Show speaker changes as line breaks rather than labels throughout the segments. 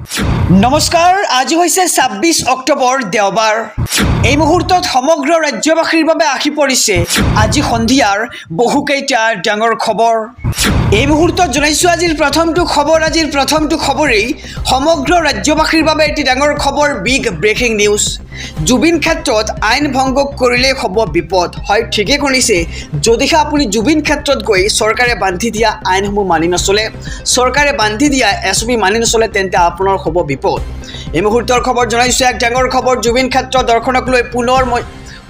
নমস্কাৰ, আজি হৈছে ২৬ অক্টোবৰ দেওবাৰ। এই মুহূৰ্তত সমগ্ৰ ৰাজ্যবাসীৰ বাবে আহি পৰিছে আজি সন্ধিয়াৰ বহুকেইটা ডাঙৰ খবৰ। এই মুহূৰ্তত জনাইছোঁ আজিৰ প্ৰথমটো খবৰেই সমগ্ৰ ৰাজ্যবাসীৰ বাবে এটি ডাঙৰ খবৰ, বিগ ব্ৰেকিং নিউজ। জুবিন ক্ষেত্ৰত আইন ভংগ কৰিলে হ'ব বিপদ। হয়, ঠিকেই শুনিছে। যদিহে আপুনি জুবিন ক্ষেত্ৰত গৈ চৰকাৰে বান্ধি দিয়া আইনসমূহ মানি নচলে, চৰকাৰে বান্ধি দিয়া SOP মানি নচলে, তেন্তে আপোনাৰ হ'ব বিপদ। এই মুহূৰ্তৰ খবৰ জনাইছোঁ, এক ডাঙৰ খবৰ। জুবিন ক্ষেত্ৰ দৰ্শনক লৈ পুনৰ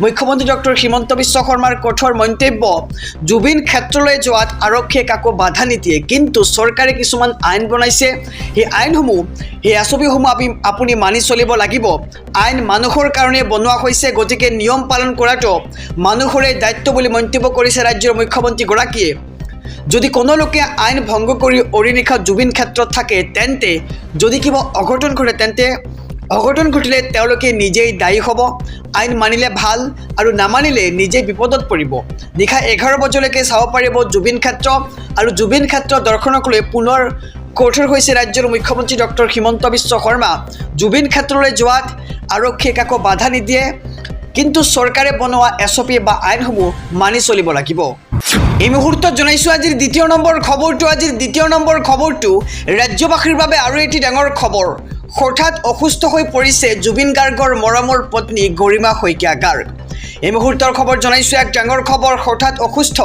মুখ্যমন্ত্ৰী ডক্টৰ হিমন্ত বিশ্ব শৰ্মাৰ কঠোৰ মন্তব্য। জুবিন ক্ষেত্ৰলৈ যোৱাত আৰক্ষীয়ে কাকো বাধা নিদিয়ে, কিন্তু চৰকাৰে কিছুমান আইন বনাইছে। সেই আইনসমূহ, সেই SOPসমূহ আপুনি মানি চলিব লাগিব। আইন মানুহৰ কাৰণে বনোৱা হৈছে, গতিকে নিয়ম পালন কৰাটো মানুহৰে দায়িত্ব বুলি মন্তব্য কৰিছে ৰাজ্যৰ মুখ্যমন্ত্ৰীগৰাকীয়ে। যদি কোনো লোকে আইন ভংগ কৰি অৰিনিশা জুবিন ক্ষেত্ৰত থাকে, তেন্তে যদি কিবা অঘটন ঘটে, তেন্তে অঘটন ঘটিলে তেওঁলোকে নিজেই দায়ী হ'ব। আইন মানিলে ভাল আৰু নামানিলে নিজেই বিপদত পৰিব। নিশা 11 বজালৈকে চাব পাৰিব জুবিন ক্ষেত্ৰ, আৰু জুবিন ক্ষেত্ৰ দৰ্শনক লৈ পুনৰ কঠোৰ হৈছে ৰাজ্যৰ মুখ্যমন্ত্ৰী ডক্টৰ হিমন্ত বিশ্ব শৰ্মা। জুবিন ক্ষেত্ৰলৈ যোৱাত আৰক্ষীয়ে কাকো বাধা নিদিয়ে, কিন্তু চৰকাৰে বনোৱা SOP বা আইনসমূহ মানি চলিব লাগিব। এই মুহূৰ্তত জনাইছোঁ আজিৰ দ্বিতীয় নম্বৰ খবৰটো ৰাজ্যবাসীৰ বাবে আৰু এটি ডাঙৰ খবৰ। হঠাৎ অসুস্থ হৈ পৰিছে জুবিন গাৰ্গৰ মৰমৰ পত্নী গৰিমা শইকীয়া গাৰ্গ। এই মুহূৰ্তৰ খবৰ জনাইছোঁ, এক ডাঙৰ খবৰ। হঠাৎ অসুস্থ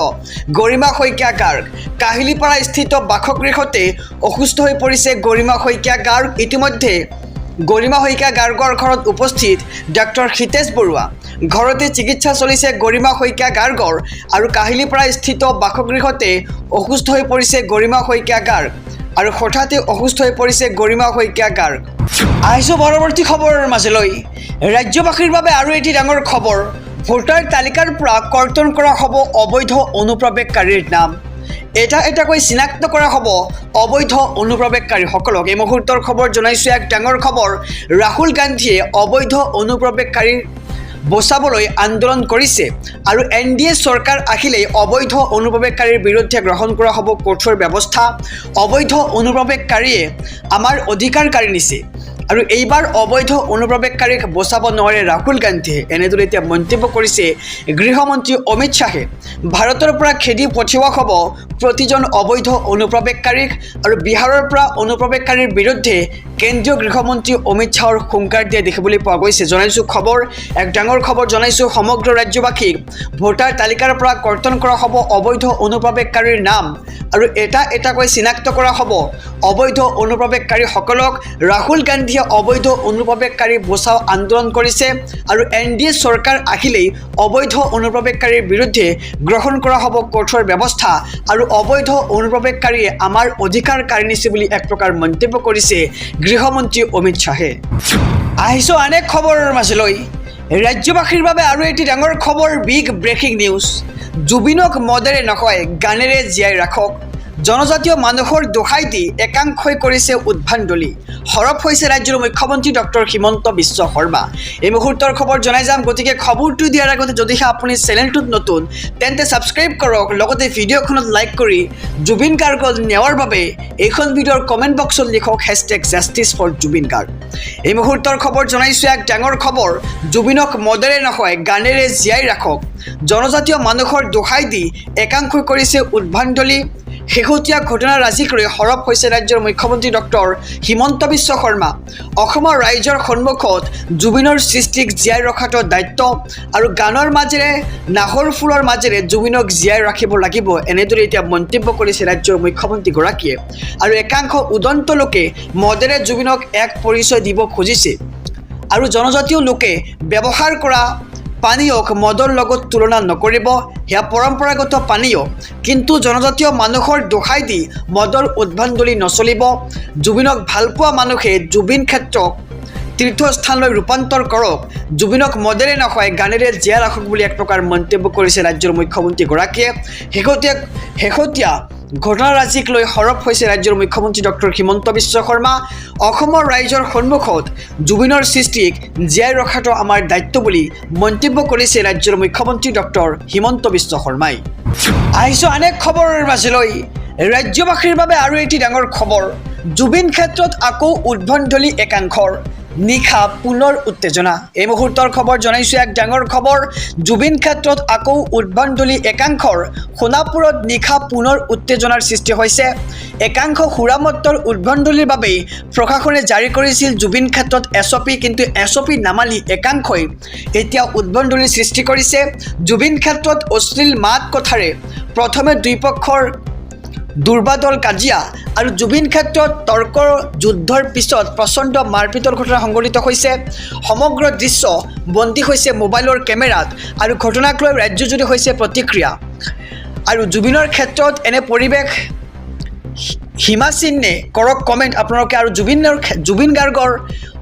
গৰিমা শইকীয়া গাৰ্গ। কাহিলীপাৰা স্থিত বাসগৃহতে অসুস্থ হৈ পৰিছে গৰিমা শইকীয়া গাৰ্গ। ইতিমধ্যে গৰিমা শইকীয়া গাৰ্গৰ ঘৰত উপস্থিত ডাক্তৰ হিতেশ বৰুৱা। ঘৰতে চিকিৎসা চলিছে গৰিমা শইকীয়া গাৰ্গৰ, আৰু কাহিলীপাৰা স্থিত বাসগৃহতে অসুস্থ হৈ পৰিছে গৰিমা শইকীয়া গাৰ্গ, আৰু হঠাতে অসুস্থ হৈ পৰিছে গৰিমা শইকীয়া গাৰ্গ। আহিছোঁ পৰৱৰ্তী খবৰৰ মাজলৈ। ৰাজ্যবাসীৰ বাবে আৰু এটি ডাঙৰ খবৰ। ভোটাৰ তালিকাৰ পৰা কৰ্তন কৰা হ'ব অবৈধ অনুপ্ৰৱেশকাৰীৰ নাম। এটাকৈ চিনাক্ত কৰা হ'ব অবৈধ অনুপ্ৰৱেশকাৰীসকলক। এই মুহূৰ্তৰ খবৰ জনাইছোঁ, এক ডাঙৰ খবৰ। ৰাহুল গান্ধীয়ে অবৈধ অনুপ্ৰৱেশকাৰীৰ বচাবলৈ আন্দোলন কৰিছে, আৰু NDA চৰকাৰ আহিলেই অবৈধ অনুপ্ৰৱেশকাৰীৰ বিৰুদ্ধে গ্ৰহণ কৰা হ'ব কঠোৰ ব্যৱস্থা। অবৈধ অনুপ্ৰৱেশকাৰীয়ে আমাৰ অধিকাৰ কাঢ়ি নিছে, আৰু এইবাৰ অবৈধ অনুপ্ৰৱেশকাৰীক বচাব নোৱাৰে ৰাহুল গান্ধীয়ে। এনেদৰে এতিয়া মন্তব্য কৰিছে গৃহমন্ত্ৰী অমিত শ্বাহে। ভাৰতৰ পৰা খেদি পঠিওৱা হ'ব প্ৰতিজন অবৈধ অনুপ্ৰৱেশকাৰীক, আৰু বিহাৰৰ পৰা অনুপ্ৰৱেশকাৰীৰ বিৰুদ্ধে কেন্দ্ৰীয় গৃহমন্ত্ৰী অমিত শ্বাহৰ হুংকাৰ দিয়া দেখিবলৈ পোৱা গৈছে। জনাইছোঁ খবৰ, এক ডাঙৰ খবৰ জনাইছোঁ সমগ্ৰ ৰাজ্যবাসীক। ভোটাৰ তালিকাৰ পৰা কৰ্তন কৰা হ'ব অবৈধ অনুপ্ৰৱেশকাৰীৰ নাম, আৰু এটাকৈ চিনাক্ত কৰা হ'ব অবৈধ অনুপ্ৰৱেশকাৰীসকলক। ৰাহুল গান্ধীয়ে অবৈধ অনুপ্ৰৱেশকাৰী বচাও আন্দোলন কৰিছে, আৰু NDA চৰকাৰ আহিলেই অবৈধ অনুপ্ৰৱেশকাৰীৰ বিৰুদ্ধে গ্ৰহণ কৰা হ'ব কঠোৰ ব্যৱস্থা, আৰু অবৈধ অনুপ্ৰৱেশকাৰীয়ে আমাৰ অধিকাৰ কাঢ়ি নিছে বুলি এক প্ৰকাৰ মন্তব্য কৰিছে গৃহমন্ত্ৰী অমিত শ্বাহে। আহিছোঁ আন এক খবৰৰ মাজলৈ। ৰাজ্যবাসীৰ বাবে আৰু এটি ডাঙৰ খবৰ, বিগ ব্ৰেকিং নিউজ। জুবিনক মদেৰে নহয় গানেৰে জীয়াই ৰাখক। জনজাতীয় মানুহৰ দোহাই দি একাংশই কৰিছে উদ্ভণ্ডালি। সৰব হৈছে ৰাজ্যৰ মুখ্যমন্ত্ৰী ডক্টৰ হিমন্ত বিশ্ব শৰ্মা। এই মুহূৰ্তৰ খবৰ জনাই যাম, গতিকে খবৰটো দিয়াৰ আগতে যদিহে আপুনি চেনেলটোত নতুন, তেন্তে ছাবস্ক্ৰাইব কৰক, লগতে ভিডিঅ'খনত লাইক কৰি জুবিন গাৰ্গক নেওয়াৰ বাবে এইখন ভিডিঅ'ৰ কমেণ্ট বক্সত লিখক #Justice4Jubin Garg। এই মুহূৰ্তৰ খবৰ জনাইছোঁ, এক ডাঙৰ খবৰ। জুবিনক মদেৰে নহয় গানেৰে জীয়াই ৰাখক। জনজাতীয় মানুহৰ দোহাই দি একাংশই কৰিছে উদ্ভণ্ডালি। শেহতীয়া ঘটনাৰাজিক লৈ সৰব হৈছে ৰাজ্যৰ মুখ্যমন্ত্ৰী ডক্টৰ হিমন্ত বিশ্ব শৰ্মা। অসমৰ ৰাইজৰ সন্মুখত জুবিনৰ সৃষ্টিক জীয়াই ৰখাটো দায়িত্ব, আৰু গানৰ মাজেৰে নাহৰ ফুলৰ মাজেৰে জুবিনক জীয়াই ৰাখিব লাগিব। এনেদৰে এতিয়া মন্তব্য কৰিছে ৰাজ্যৰ মুখ্যমন্ত্ৰীগৰাকীয়ে, আৰু একাংশ উদন্ত লোকে মদেৰে জুবিনক এক পৰিচয় দিব খুজিছে, আৰু জনজাতীয় লোকে ব্যৱহাৰ কৰা পানীয়ক মদৰ লগত তুলনা নকৰিব। সেয়া পৰম্পৰাগত পানীয়, কিন্তু জনজাতীয় মানুহৰ দোহাই দি মদৰ উদ্ভণ্ডালি নচলিব। জুবিনক ভালপোৱা মানুহে জুবিন ক্ষেত্ৰক তীৰ্থস্থানলৈ ৰূপান্তৰ কৰক। জুবিনক মদেৰে নহয় গানেৰে জীয়াই ৰাখক বুলি এক প্ৰকাৰ মন্তব্য কৰিছে ৰাজ্যৰ মুখ্যমন্ত্ৰীগৰাকীয়ে। শেহতীয়া ঘটনাৰাজিক লৈ সৰব হৈছে ৰাজ্যৰ মুখ্যমন্ত্ৰী ডক্টৰ হিমন্ত বিশ্ব শৰ্মা। অসমৰ ৰাইজৰ সন্মুখত জুবিনৰ সৃষ্টিক জীয়াই ৰখাটো আমাৰ দায়িত্ব বুলি মন্তব্য কৰিছে ৰাজ্যৰ মুখ্যমন্ত্ৰী ডক্টৰ হিমন্ত বিশ্ব শৰ্মাই। আহিছোঁ আন এক খবৰৰ মাজলৈ। ৰাজ্যবাসীৰ বাবে আৰু এটি ডাঙৰ খবৰ। জুবিন ক্ষেত্ৰত আকৌ উদ্ভণ্ডলি একাংশৰ নিশা পুনৰ উত্তেজনা এই মুহূৰ্তৰ খবৰ জনাইছোঁ এক ডাঙৰ খবৰ জুবিন ক্ষেত্ৰত আকৌ উদ্ভণ্ডলি একাংশৰ সোণাপুৰত নিশা পুনৰ উত্তেজনাৰ সৃষ্টি হৈছে একাংশ সুৰামত্তৰ উদ্ভণ্ডলিৰ বাবে প্ৰশাসনে জাৰি কৰিছিল জুবিন ক্ষেত্ৰত এছঅপি কিন্তু এছঅপি নামানি একাংশই এতিয়া উদ্ভণ্ডলিৰ সৃষ্টি কৰিছে জুবিন ক্ষেত্ৰত অশ্লীল মাত কথাৰে প্ৰথমে দুই পক্ষৰ দুৰ্বাদল কাজিয়া আৰু জুবিন ক্ষেত্ৰত তৰ্কৰ যুদ্ধৰ পিছত প্ৰচণ্ড মাৰপিটৰ ঘটনা সংঘটিত হৈছে সমগ্ৰ দৃশ্য বন্দী হৈছে মোবাইলৰ কেমেৰাত আৰু ঘটনাক লৈ ৰাজ্যজুৰি হৈছে প্ৰতিক্ৰিয়া আৰু জুবিনৰ ক্ষেত্ৰত এনে পৰিৱেশ হিমাচিন্নে কৰক কমেণ্ট আপোনালোকে আৰু জুবিন গাৰ্গৰ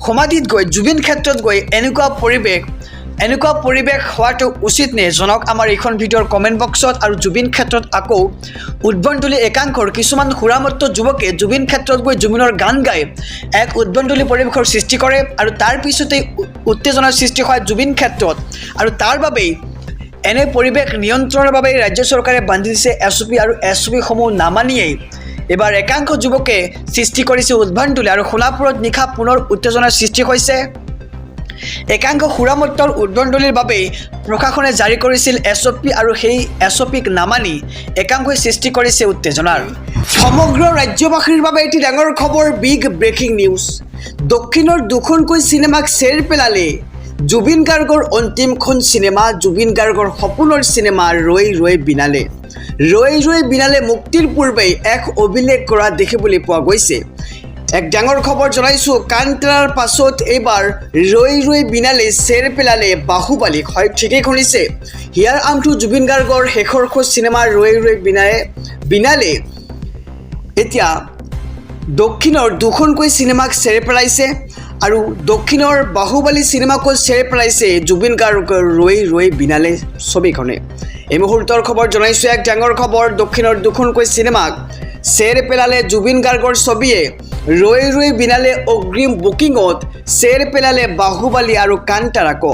সমাধিত গৈ জুবিন ক্ষেত্ৰত গৈ এনেকুৱা পৰিৱেশ হোৱাটো উচিত নে জনক আমাৰ এইখন ভিডিঅ'ৰ কমেণ্ট বক্সত আৰু জুবিন ক্ষেত্ৰত আকৌ উদ্ভণ্ডলি একাংশৰ কিছুমান সুৰামত্ত যুৱকে জুবিন ক্ষেত্ৰত গৈ জুবিনৰ গান গাই এক উদ্ভণ্ডলি পৰিৱেশৰ সৃষ্টি কৰে আৰু তাৰ পিছতেই উত্তেজনাৰ সৃষ্টি হয় জুবিন ক্ষেত্ৰত আৰু তাৰ বাবেই এনে পৰিৱেশ নিয়ন্ত্ৰণৰ বাবে ৰাজ্য চৰকাৰে বান্ধি দিছে এছঅপি আৰু এছঅপিসমূহ নামানিয়েই এবাৰ একাংশ যুৱকে সৃষ্টি কৰিছে উদ্ভণ্ডলি আৰু সোণাপুৰত নিশা পুনৰ উত্তেজনাৰ সৃষ্টি হৈছে একাংশ সুৰামত্তৰ উদ্ভণ্ডলিৰ বাবে প্ৰশাসনে জাৰি কৰিছিল এছঅপি আৰু সেই এছঅপিক নামানি একাংশই সৃষ্টি কৰিছে উত্তেজনাৰ সমগ্ৰ ৰাজ্যবাসীৰ বাবে এটি ডাঙৰ খবৰ বিগ ব্ৰেকিং নিউজ দক্ষিণৰ দুখনকৈ চিনেমাক চেৰ পেলালে জুবিন গাৰ্গৰ অন্তিমখন চিনেমা জুবিন গাৰ্গৰ সপোনৰ চিনেমা ৰৈ ৰৈ বিনালে মুক্তিৰ পূৰ্বেই এক অভিলেখ কৰা দেখিবলৈ পোৱা গৈছে এক ডাঙৰ খবৰ জনাইছোঁ কাণ্টাৰাৰ পাছত এইবাৰ ৰৈ বিনালে চেৰ পেলালে বাহুবালিক হয় ঠিকেই শুনিছে হিয়াৰ আমঠু জুবিন গাৰ্গৰ শেষৰ খোজ চিনেমা ৰৈ বিনালে এতিয়া দক্ষিণৰ দুখনকৈ চিনেমাক চেৰ পেলাইছে আৰু দক্ষিণৰ বাহুবালী চিনেমাকো চেৰ পেলাইছে জুবিন গাৰ্গৰ ৰৈ বিনালে ছবিখনে এই মুহূৰ্তৰ খবৰ জনাইছোঁ এক ডাঙৰ খবৰ দক্ষিণৰ দুখনকৈ চিনেমাক চেৰ পেলালে জুবিন গাৰ্গৰ ছবিয়ে ৰৈ বিনালে অগ্ৰিম বুকিঙত চেৰ পেলালে বাহুবালী আৰু কাণ্টাৰাকো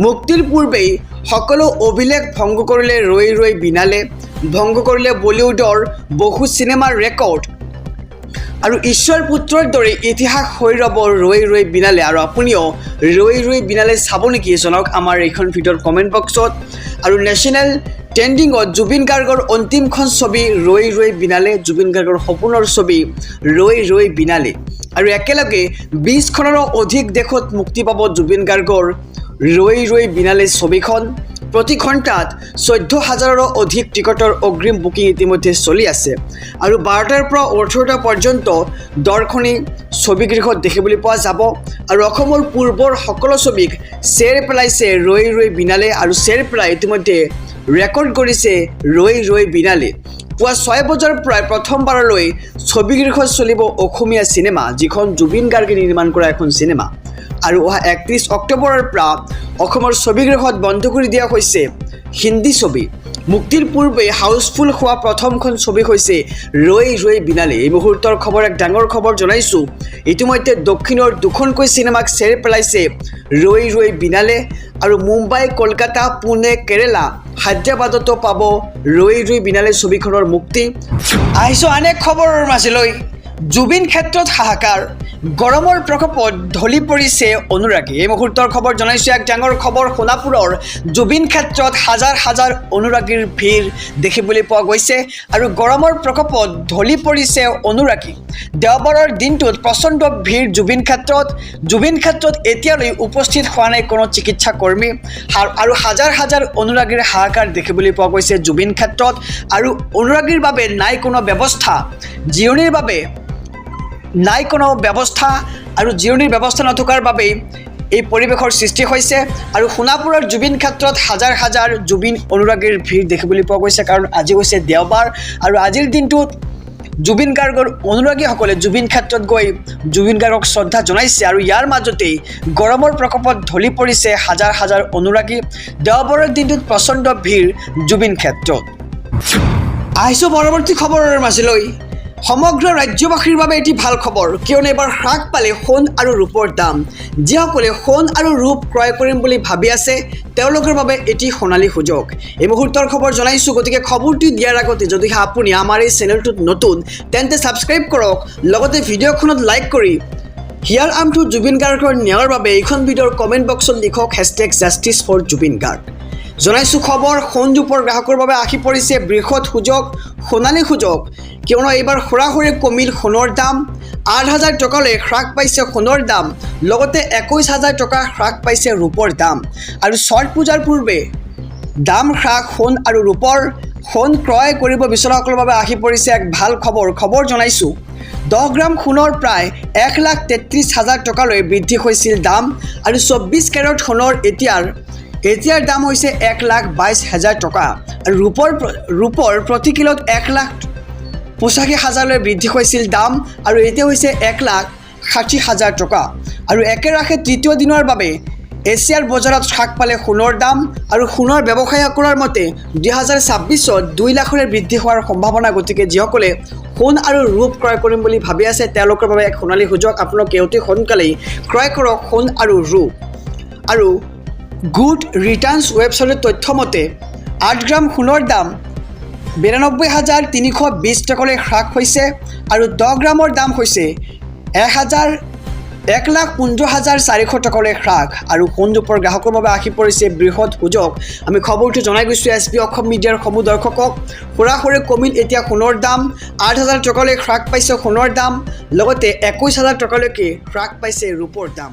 মুক্তিৰ পূৰ্বেই সকলো অভিলেখ ভংগ কৰিলে ৰৈ বিনালে ভংগ কৰিলে বলিউডৰ বহু চিনেমাৰ ৰেকৰ্ড আৰু ঈশ্বৰ পুত্ৰৰ দৰে ইতিহাস হৈ ৰ'ব ৰৈ বিনালে আৰু আপুনিও ৰৈ বিনালে চাব নেকি জনক আমাৰ এইখন ভিডিঅ'ৰ কমেণ্ট বক্সত আৰু নেশ্যনেল ট্ৰেণ্ডিঙত জুবিন গাৰ্গৰ অন্তিমখন ছবি ৰৈ বিনালে জুবিন গাৰ্গৰ সপোনৰ ছবি ৰৈ বিনালে আৰু একেলগে 20খনৰো অধিক দেশত মুক্তি পাব জুবিন গাৰ্গৰ ৰৈ বিনালে ছবিখন প্ৰতি ঘণ্টাত 14,000ৰো অধিক টিকটৰ অগ্ৰিম বুকিং ইতিমধ্যে চলি আছে আৰু 12টাৰ পৰা 18টা পৰ্যন্ত দৰ্শনী ছবিগৃহত দেখিবলৈ পোৱা যাব আৰু অসমৰ পূৰ্বৰ সকলো ছবিক চেৰ পেলাইছে ৰৈ বিনালে আৰু চেৰ পেলাই ইতিমধ্যে ৰেকৰ্ড কৰিছে ৰৈ বিনালে পুৱা 6 বজাৰ পৰাই প্ৰথমবাৰলৈ ছবিগৃহত চলিব অসমীয়া চিনেমা যিখন জুবিন গাৰ্গে নিৰ্মাণ কৰা এখন চিনেমা আৰু অহা 31 অক্টোবৰৰ পৰা অসমৰ ছবিগৃহত বন্ধ কৰি দিয়া হৈছে হিন্দী ছবি মুক্তিৰ পূৰ্বে হাউচফুল হোৱা প্ৰথমখন ছবি হৈছে ৰৈ বিনালে এই মুহূৰ্তৰ খবৰ এক ডাঙৰ খবৰ জনাইছোঁ ইতিমধ্যে দক্ষিণৰ দুখনকৈ চিনেমাক চেৰ পেলাইছে ৰৈ বিনালে আৰু মুম্বাই কলকাতা পুনে কেৰেলা হায়দৰাবাদতো পাব ৰৈ বিনালে ছবিখনৰ মুক্তি আহিছোঁ আন এক খবৰৰ মাজলৈ জুবিন ক্ষেত্ৰত হাহাকাৰ গৰমৰ প্ৰকোপত ঢলি পৰিছে অনুৰাগী এই মুহূৰ্তৰ খবৰ জনাইছোঁ এক ডাঙৰ খবৰ সোণাপুৰৰ জুবিন ক্ষেত্ৰত হাজাৰ অনুৰাগীৰ ভিৰ দেখিবলৈ পোৱা গৈছে আৰু গৰমৰ প্ৰকোপত ঢলি পৰিছে অনুৰাগী দেওবাৰৰ দিনটোত প্ৰচণ্ড ভিৰ জুবিন ক্ষেত্ৰত এতিয়ালৈ উপস্থিত হোৱা নাই কোনো চিকিৎসা কৰ্মী আৰু হাজাৰ অনুৰাগীৰ হাহাকাৰ দেখিবলৈ পোৱা গৈছে জুবিন ক্ষেত্ৰত আৰু অনুৰাগীৰ বাবে নাই কোনো ব্যৱস্থা জিৰণিৰ বাবে নাই কোনো ব্যৱস্থা আৰু জিৰণিৰ ব্যৱস্থা নথকাৰ বাবেই এই পৰিৱেশৰ সৃষ্টি হৈছে আৰু সোণাপুৰৰ জুবিন ক্ষেত্ৰত হাজাৰ জুবিন অনুৰাগীৰ ভিৰ দেখিবলৈ পোৱা গৈছে কাৰণ আজি হৈছে দেওবাৰ আৰু আজিৰ দিনটোত জুবিন গাৰ্গৰ অনুৰাগীসকলে জুবিন ক্ষেত্ৰত গৈ জুবিন গাৰ্গক শ্ৰদ্ধা জনাইছে আৰু ইয়াৰ মাজতেই গৰমৰ প্ৰকোপত ঢলি পৰিছে হাজাৰ অনুৰাগী দেওবাৰৰ দিনটোত প্ৰচণ্ড ভিৰ জুবিন ক্ষেত্ৰত আহিছোঁ পৰৱৰ্তী খবৰৰ মাজলৈ সমগ্ৰ ৰাজ্যবাসীৰ বাবে এটি ভাল খবৰ, কিয়নো এবাৰ হ্ৰাস পালে সোণ আৰু ৰূপৰ দাম। যিসকলে সোণ আৰু ৰূপ ক্ৰয় কৰিম বুলি ভাবি আছে তেওঁলোকৰ বাবে এটি সোণালী সুযোগ। এই মুহূৰ্তৰ খবৰ জনাইছোঁ, গতিকে খবৰটো দিয়াৰ আগতে যদিহে আপুনি আমাৰ এই চেনেলটোত নতুন তেন্তে ছাবস্ক্ৰাইব কৰক, লগতে ভিডিঅ'খনত লাইক কৰি হিয়াৰ আমটো জুবিন গাৰ্গৰ ন্যায়ৰ বাবে এইখন ভিডিঅ'ৰ কমেণ্ট বক্সত লিখক #JusticeForJubinGarg। জনাইছোঁ খবৰ, সোণ ৰূপৰ গ্ৰাহকৰ বাবে আহি পৰিছে বৃহৎ সুযোগ, সোণালী সুযোগ, কিয়নো এইবাৰ সৰাসৰি কমিল সোণৰ দাম। ৮,০০০ টকালৈ হ্ৰাস পাইছে সোণৰ দাম, লগতে ২১,০০০ টকা হ্ৰাস পাইছে ৰূপৰ দাম। আৰু ছট পূজাৰ পূৰ্বে দাম হ্ৰাস সোণ আৰু ৰূপৰ। সোণ ক্ৰয় কৰিব বিচৰাসকলৰ বাবে আহি পৰিছে এক ভাল খবৰ জনাইছোঁ। 10 গ্ৰাম সোণৰ প্ৰায় ১,৩৩,০০০ টকালৈ বৃদ্ধি হৈছিল দাম, আৰু ২৪ কেৰেট সোণৰ এতিয়াৰ দাম হৈছে ১,২২,০০০ টকা, আৰু ৰূপৰ প্ৰতি কিলোত ১,৮৫,০০০লৈ বৃদ্ধি হৈছিল দাম, আৰু এতিয়া হৈছে ১,৬০,০০০ টকা। আৰু একেৰাহে তৃতীয় দিনৰ বাবে এছিয়াৰ বজাৰত হ্ৰাস পালে সোণৰ দাম, আৰু সোণৰ ব্যৱসায়ীসকলৰ মতে ২০২৬ত ২ লাখলৈ বৃদ্ধি হোৱাৰ সম্ভাৱনা। গতিকে যিসকলে সোণ আৰু ৰূপ ক্ৰয় কৰিম বুলি ভাবি আছে তেওঁলোকৰ বাবে এক সোণালী সুযোগ। আপোনালোকে অতি সোনকালেই ক্ৰয় কৰক সোণ আৰু ৰূপ। আৰু গুড ৰিটাৰ্ণছ ৱেবছাইটৰ তথ্য মতে ৮ গ্ৰাম সোণৰ দাম ৯২,৩২০ টকালৈ হ্ৰাস হৈছে, আৰু 10 গ্ৰামৰ দাম হৈছে ১,১৫,৪০০ টকালৈ হ্ৰাস। আৰু সোণ ৰূপৰ গ্ৰাহকৰ বাবে আহি পৰিছে বৃহৎ সুযোগ। আমি খবৰটো জনাই গৈছোঁ SP অসম মিডিয়াৰ সমূহ দৰ্শকক। সৰাসৰি কমিল এতিয়া সোণৰ দাম, ৮,০০০ টকালৈ হ্ৰাস পাইছে সোণৰ দাম, লগতে ২১,০০০ টকালৈকে হ্ৰাস পাইছে ৰূপৰ দাম।